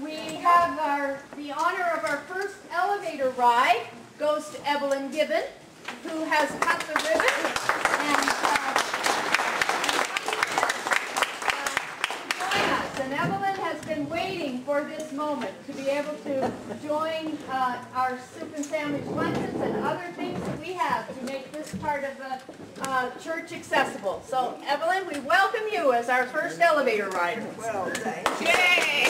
we have the honor of our first elevator ride goes to Evelyn Gibbon, who has cut the ribbon join us. And Evelyn has been waiting for this moment to be able to join our soup and sandwich luncheons and other things that we have to make this part of the church accessible. So, Evelyn, we welcome you as our first elevator rider. Well, thanks. Yay!